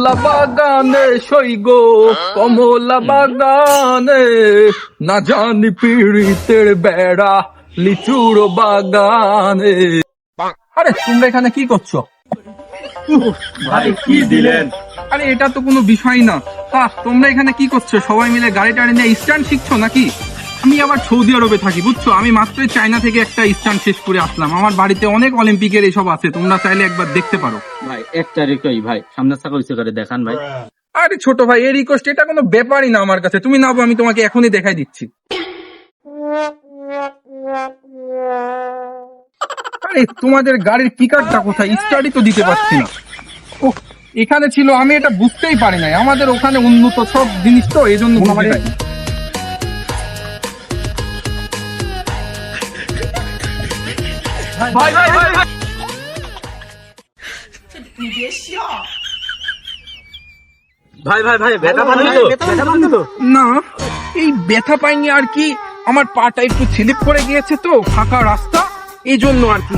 কমলা বাগানে সইগো কমলা বাগানে না জানি পিড়িতের বেড়া লিচুর বাগানে। আরে তোমরা এখানে কি করছো? ভাই কি দিলেন? আরে এটা তো কোনো বিষয় না। তোমরা এখানে কি করছো? সবাই মিলে গাড়ি টাড়ি নিয়ে স্ট্যান্ড শিখছো নাকি? আমি আবার সৌদি আরবে থাকি বুঝছো, আমি মাত্রই চায়না থেকে একটা স্ট্যান্ড শেষ করে আসলাম। আমার বাড়িতে অনেক অলিম্পিকের এসব আছে, তোমরা চাইলে একবার দেখতে পারো। ভাই একটা রিকোয়েস্ট ভাই, সামনে সাকা উঁচু করে দেখান ভাই। আরে ছোট ভাই, এই রিকোয়েস্ট এটা কোনো ব্যাপারই না আমার কাছে। তুমি নাও, আমি তোমাকে এখনই দেখাই দিচ্ছি। আরে তোমাদের গাড়ির কিকারটা কোথায়? স্টার্টই তো দিতে পারছি না। ও এখানে ছিল, আমি এটা বুঝতেই পারি নাই। আমাদের ওখানে উন্নত সব জিনিস তো, এই জন্য বুঝতে পারি। ভাই ভাই ভাই ভাই। ভাই ভাই ভাই ব্যথা পান তো? ব্যথা পান তো? না, এই ব্যথা পাইনি আর কি, আমার পাটা একটু স্লিপ করে গিয়েছে তো, ফাঁকা রাস্তা, এই জন্য আর কি।